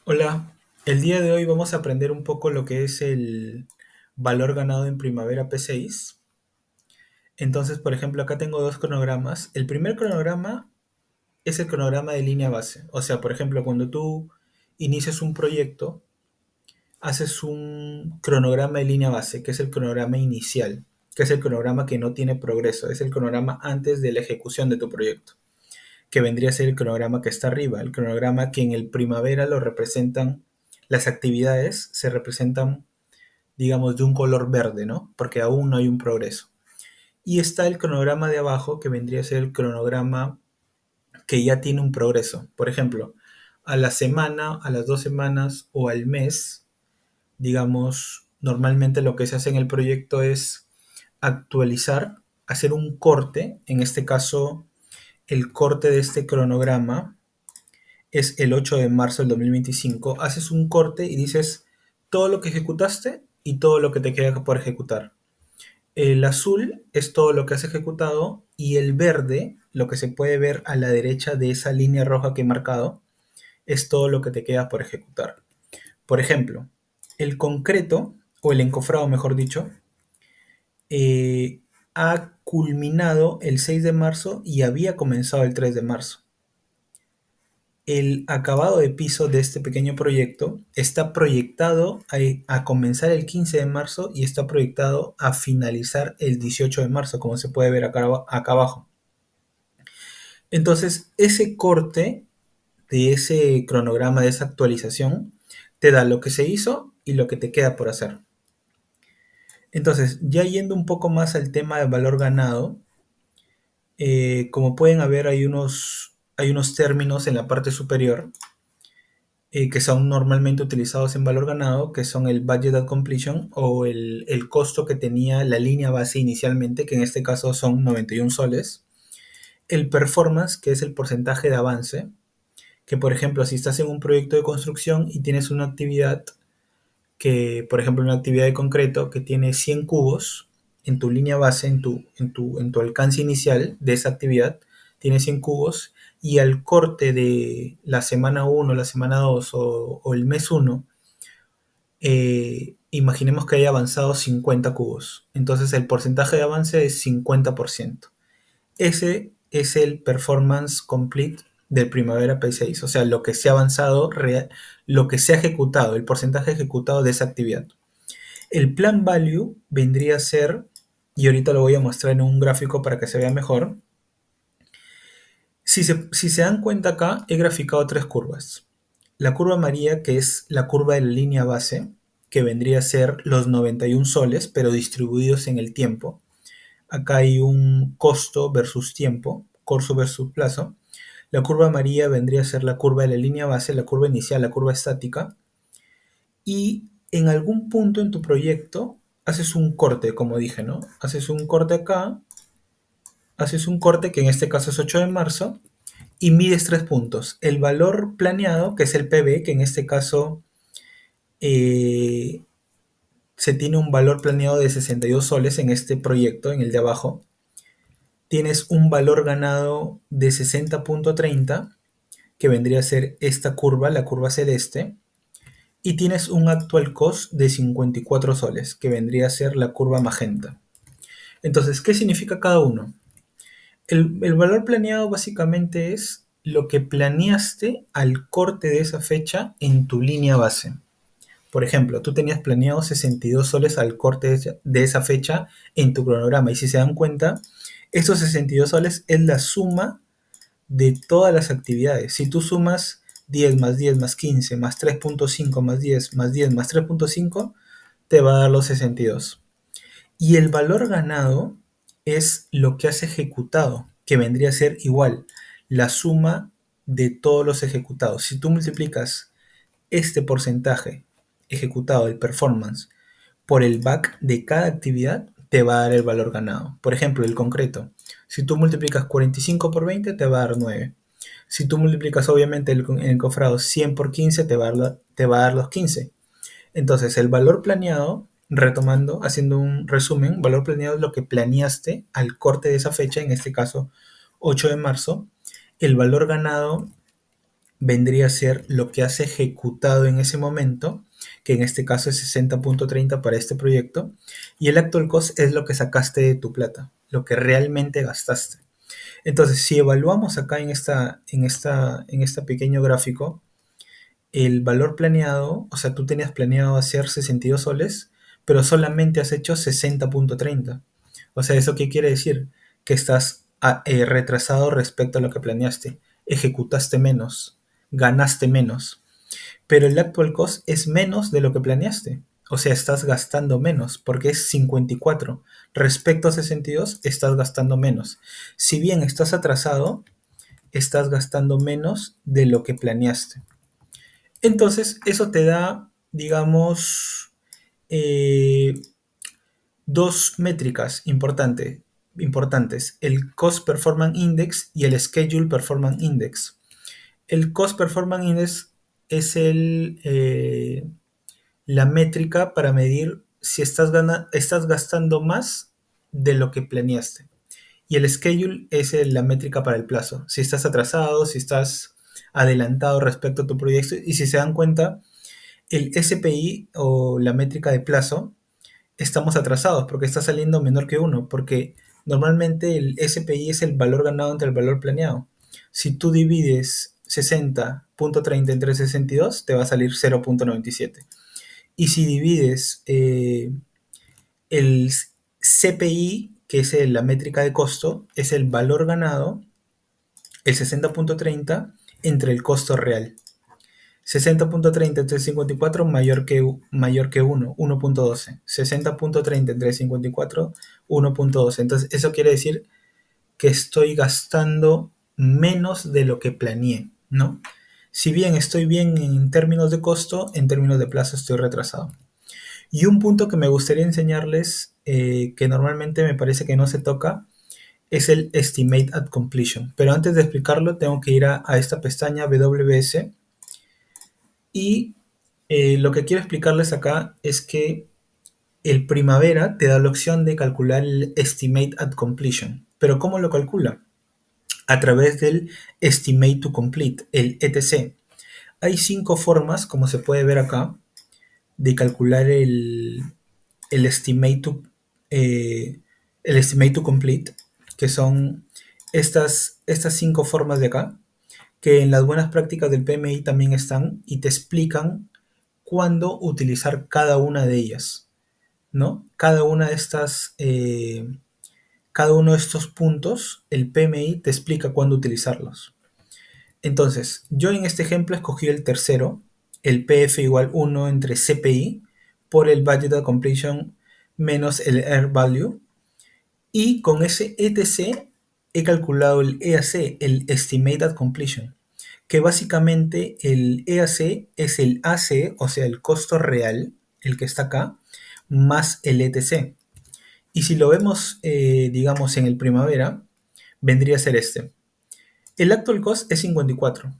Hola, el día de hoy vamos a aprender un poco lo que es el valor ganado en primavera P6. Entonces, por ejemplo, acá tengo dos cronogramas. El primer cronograma es el cronograma de línea base. O sea, por ejemplo, cuando tú inicias un proyecto, haces un cronograma de línea base, que es el cronograma inicial, que es el cronograma que no tiene progreso, es el cronograma antes de la ejecución de tu proyecto, que vendría a ser el cronograma que está arriba, el cronograma que en el primavera lo representan, las actividades se representan, digamos, de un color verde, ¿no? Porque aún no hay un progreso. Y está el cronograma de abajo, que vendría a ser el cronograma que ya tiene un progreso. Por ejemplo, a la semana, a las 2 semanas o al mes, digamos, normalmente lo que se hace en el proyecto es actualizar, hacer un corte, en este caso, el corte de este cronograma es el 8 de marzo del 2025, haces un corte y dices todo lo que ejecutaste y todo lo que te queda por ejecutar. El azul es todo lo que has ejecutado y el verde, lo que se puede ver a la derecha de esa línea roja que he marcado, es todo lo que te queda por ejecutar. Por ejemplo, el concreto, o el encofrado mejor dicho, ha culminado el 6 de marzo y había comenzado el 3 de marzo. El acabado de piso de este pequeño proyecto está proyectado a comenzar el 15 de marzo y está proyectado a finalizar el 18 de marzo, como se puede ver acá abajo. Entonces, ese corte de ese cronograma, de esa actualización, te da lo que se hizo y lo que te queda por hacer. Entonces, ya yendo un poco más al tema del valor ganado, como pueden ver, hay unos términos en la parte superior que son normalmente utilizados en valor ganado, que son el budget at completion o el costo que tenía la línea base inicialmente, que en este caso son 91 soles. El performance, que es el porcentaje de avance, que por ejemplo, si estás en un proyecto de construcción y tienes una actividad que, por ejemplo, una actividad de concreto que tiene 100 cubos en tu línea base, en tu alcance inicial de esa actividad, tiene 100 cubos y al corte de la semana 1, la semana 2 o el mes 1, imaginemos que haya avanzado 50 cubos. Entonces el porcentaje de avance es 50%. Ese es el performance complete del Primavera P6, o sea, lo que se ha avanzado, lo que se ha ejecutado, el porcentaje ejecutado de esa actividad. El plan value vendría a ser, y ahorita lo voy a mostrar en un gráfico para que se vea mejor. Si se dan cuenta acá, he graficado tres curvas. La curva amarilla, que es la curva de la línea base, que vendría a ser los 91 soles, pero distribuidos en el tiempo. Acá hay un costo versus tiempo, corto versus plazo. La curva amarilla vendría a ser la curva de la línea base, la curva inicial, la curva estática. Y en algún punto en tu proyecto haces un corte, como dije, ¿no? Haces un corte acá, haces un corte que en este caso es 8 de marzo y mides 3 puntos. El valor planeado, que es el PB, que en este caso eh, se tiene un valor planeado de 62 soles en este proyecto, en el de abajo. Tienes un valor ganado de 60.30, que vendría a ser esta curva, la curva celeste. Y tienes un actual cost de 54 soles, que vendría a ser la curva magenta. Entonces, ¿qué significa cada uno? El valor planeado básicamente es lo que planeaste al corte de esa fecha en tu línea base. Por ejemplo, tú tenías planeado 62 soles al corte de esa fecha en tu cronograma. Y si se dan cuenta, estos 62 soles es la suma de todas las actividades. Si tú sumas 10 más 10 más 15 más 3.5 más 10 más 10 más 3.5, te va a dar los 62. Y el valor ganado es lo que has ejecutado, que vendría a ser igual, la suma de todos los ejecutados. Si tú multiplicas este porcentaje ejecutado del performance por el back de cada actividad, te va a dar el valor ganado. Por ejemplo, el concreto. Si tú multiplicas 45 por 20, te va a dar 9. Si tú multiplicas obviamente el encofrado 100 por 15, te va a dar los 15. Entonces, el valor planeado, retomando, haciendo un resumen, valor planeado es lo que planeaste al corte de esa fecha, en este caso 8 de marzo. El valor ganado vendría a ser lo que has ejecutado en ese momento, que en este caso es 60.30 para este proyecto, y el actual cost es lo que sacaste de tu plata, lo que realmente gastaste. Entonces, si evaluamos acá en este pequeño gráfico, el valor planeado, o sea, tú tenías planeado hacer 62 soles, pero solamente has hecho 60.30. O sea, ¿eso qué quiere decir? Que estás retrasado respecto a lo que planeaste. Ejecutaste menos, ganaste menos. Pero el actual cost es menos de lo que planeaste. O sea, estás gastando menos porque es 54. Respecto a 62, estás gastando menos. Si bien estás atrasado, estás gastando menos de lo que planeaste. Entonces, eso te da, digamos, eh, dos métricas importantes, el Cost Performance Index y el Schedule Performance Index. El Cost Performance Index es la métrica para medir si estás gastando más de lo que planeaste. Y el schedule es la métrica para el plazo. Si estás atrasado, si estás adelantado respecto a tu proyecto. Y si se dan cuenta, el SPI o la métrica de plazo, estamos atrasados porque está saliendo menor que uno. Porque normalmente el SPI es el valor ganado entre el valor planeado. Si tú divides 60.30 entre 62, te va a salir 0.97. Y si divides el CPI, que es la métrica de costo, es el valor ganado, el 60.30 entre el costo real. 60.30 entre 54 mayor que 1, 1.12. 60.30 entre 54, 1.12. Entonces, eso quiere decir que estoy gastando menos de lo que planeé, ¿no? Si bien estoy bien en términos de costo, en términos de plazo estoy retrasado. Y un punto que me gustaría enseñarles, que normalmente me parece que no se toca, es el Estimate at Completion. Pero antes de explicarlo, tengo que ir a esta pestaña WBS. Y lo que quiero explicarles acá es que el Primavera te da la opción de calcular el Estimate at Completion. Pero ¿cómo lo calcula? A través del Estimate to Complete, el ETC. Hay 5 formas, como se puede ver acá, de calcular el estimate to, eh, el estimate to complete, que son estas 5 formas de acá, que en las buenas prácticas del PMI también están y te explican cuándo utilizar cada una de ellas, ¿no? Cada uno de estos puntos, el PMI te explica cuándo utilizarlos. Entonces, yo en este ejemplo escogí el tercero, el PF igual 1 entre CPI por el Budget Completion menos el Air Value. Y con ese ETC he calculado el EAC, el Estimated Completion, que básicamente el EAC es el AC, o sea, el costo real, el que está acá, más el ETC. Y si lo vemos, digamos, en el primavera, vendría a ser este. El actual cost es 54.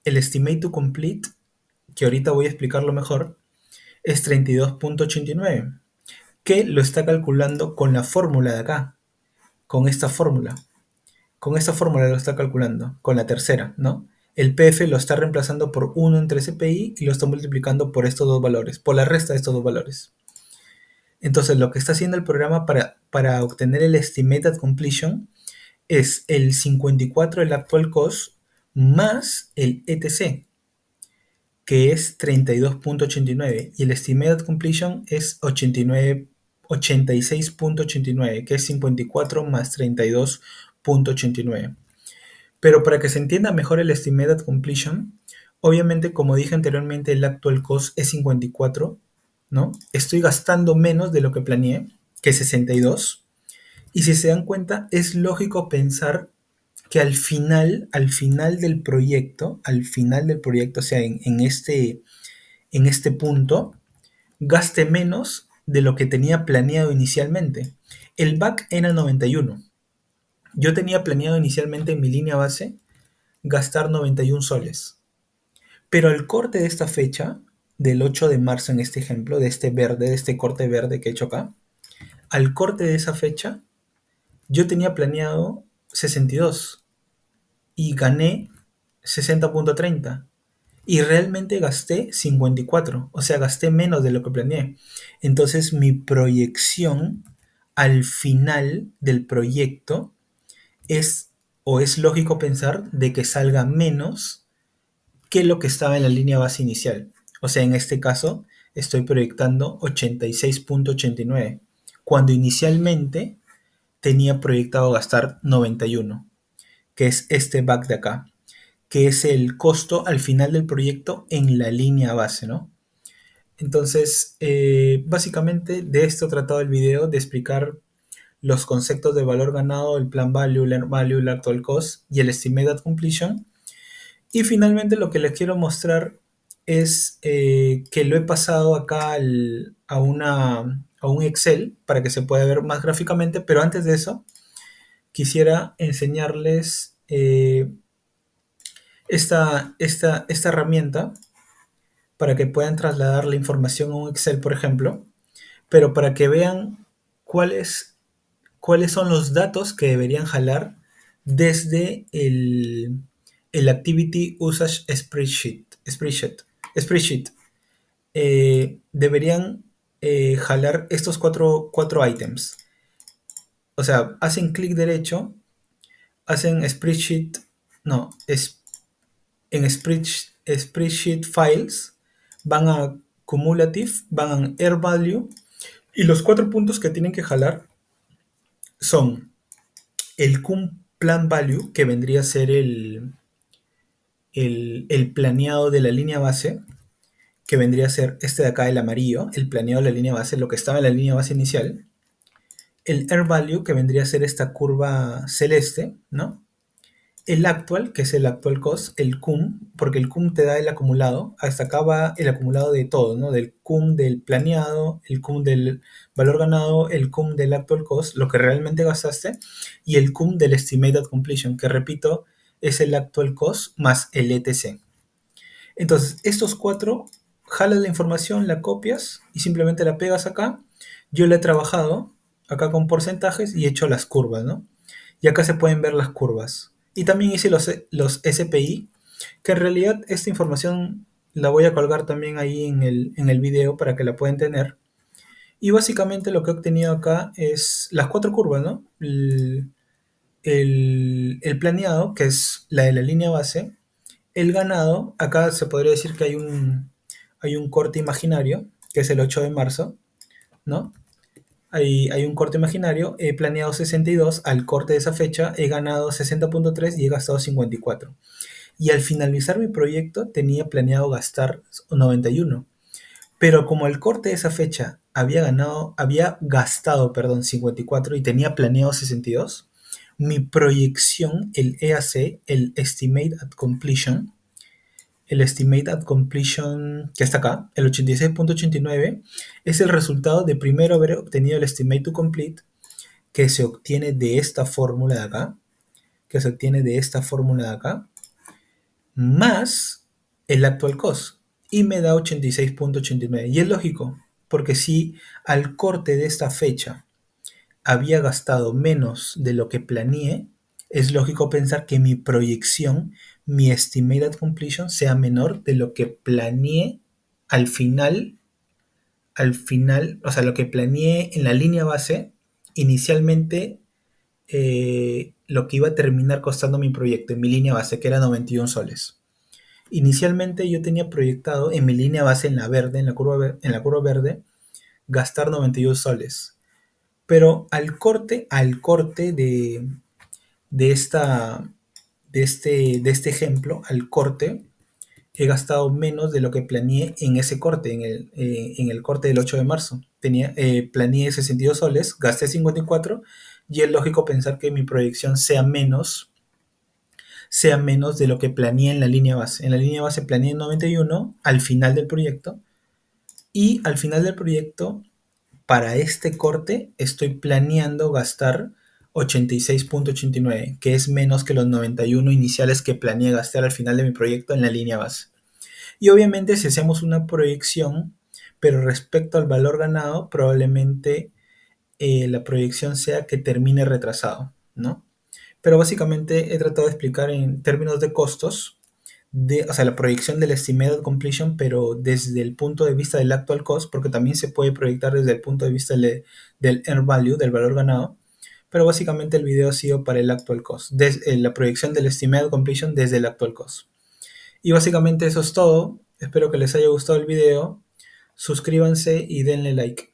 El estimate to complete, que ahorita voy a explicarlo mejor, es 32.89, que lo está calculando con la fórmula de acá, con esta fórmula. Con esta fórmula lo está calculando, con la tercera, ¿no? El PF lo está reemplazando por 1 entre CPI y lo está multiplicando por estos dos valores, por la resta de estos dos valores. Entonces, lo que está haciendo el programa para obtener el Estimated Completion es el 54, el actual cost, más el ETC, que es 32.89, y el Estimated Completion es 86.89, que es 54 más 32.89. Pero para que se entienda mejor el Estimated Completion, obviamente, como dije anteriormente, el actual cost es 54, ¿no? Estoy gastando menos de lo que planeé, que es 62. Y si se dan cuenta, es lógico pensar que al final del proyecto, o sea, en este punto, gaste menos de lo que tenía planeado inicialmente. El back era 91. Yo tenía planeado inicialmente en mi línea base gastar 91 soles. Pero al corte de esta fecha, del 8 de marzo en este ejemplo, de este verde, de este corte verde que he hecho acá, al corte de esa fecha, yo tenía planeado 62 y gané 60.30. y realmente gasté 54, o sea, gasté menos de lo que planeé. Entonces mi proyección al final del proyecto es, o es lógico pensar, de que salga menos que lo que estaba en la línea base inicial. O sea, en este caso estoy proyectando 86.89, cuando inicialmente tenía proyectado gastar 91, que es este back de acá, que es el costo al final del proyecto en la línea base, ¿no? Entonces, básicamente de esto he tratado el video, de explicar los conceptos de valor ganado, el plan value, el earn value, el actual cost y el estimated completion. Y finalmente lo que les quiero mostrar es que lo he pasado acá a un Excel para que se pueda ver más gráficamente, pero antes de eso quisiera enseñarles esta herramienta para que puedan trasladar la información a un Excel, por ejemplo, pero para que vean cuáles, cuáles son los datos que deberían jalar desde el Activity Usage Spreadsheet. Deberían jalar estos cuatro ítems. O sea, hacen clic derecho, hacen Spreadsheet, no, es, en Spreadsheet Files, van a Cumulative, van a Air Value, y los 4 puntos que tienen que jalar son el cum plan value, que vendría a ser el planeado de la línea base, que vendría a ser este de acá, el amarillo, el planeado de la línea base, lo que estaba en la línea base inicial. El air value, que vendría a ser esta curva celeste, ¿no? El actual, que es el actual cost, el cum, porque el cum te da el acumulado, hasta acá va el acumulado de todo, ¿no? Del cum del planeado, el cum del valor ganado, el cum del actual cost, lo que realmente gastaste, y el cum del estimated completion, que repito, es el actual cost más el ETC. Entonces, estos cuatro, jalas la información, la copias y simplemente la pegas acá. Yo la he trabajado acá con porcentajes y he hecho las curvas, ¿no? Y acá se pueden ver las curvas. Y también hice los SPI, que en realidad esta información la voy a colgar también ahí en el video para que la puedan tener. Y básicamente lo que he obtenido acá es las cuatro curvas, ¿no? El planeado, que es la de la línea base. El ganado, acá se podría decir que hay un corte imaginario, que es el 8 de marzo, ¿no? Hay un corte imaginario, he planeado 62, al corte de esa fecha he ganado 60.3 y he gastado 54. Y al finalizar mi proyecto tenía planeado gastar 91. Pero como al corte de esa fecha había gastado, perdón, 54 y tenía planeado 62, mi proyección, el EAC, el Estimate at Completion, que está acá, el 86.89, es el resultado de primero haber obtenido el Estimate to Complete, que se obtiene de esta fórmula de acá, más el actual cost, y me da 86.89. Y es lógico, porque si al corte de esta fecha había gastado menos de lo que planeé, es lógico pensar que mi proyección, mi estimated completion, sea menor de lo que planeé al final, o sea, lo que planeé en la línea base, inicialmente, lo que iba a terminar costando mi proyecto en mi línea base, que era 91 soles. Inicialmente yo tenía proyectado en mi línea base, en la verde, en la curva verde, gastar 91 soles. Pero al corte de, esta, de este ejemplo, al corte, he gastado menos de lo que planeé en ese corte, en el corte del 8 de marzo. Planeé 62 soles, gasté 54 y es lógico pensar que mi proyección sea menos de lo que planeé en la línea base. En la línea base planeé 91 al final del proyecto y al final del proyecto para este corte estoy planeando gastar 86.89, que es menos que los 91 iniciales que planeé gastar al final de mi proyecto en la línea base. Y obviamente si hacemos una proyección, pero respecto al valor ganado, probablemente la proyección sea que termine retrasado, ¿no? Pero básicamente he tratado de explicar en términos de costos o sea, la proyección del estimated completion, pero desde el punto de vista del actual cost, porque también se puede proyectar desde el punto de vista del earn value, del valor ganado, pero básicamente el video ha sido para el actual cost, la proyección del estimated completion desde el actual cost. Y básicamente eso es todo. Espero que les haya gustado el video. Suscríbanse y denle like.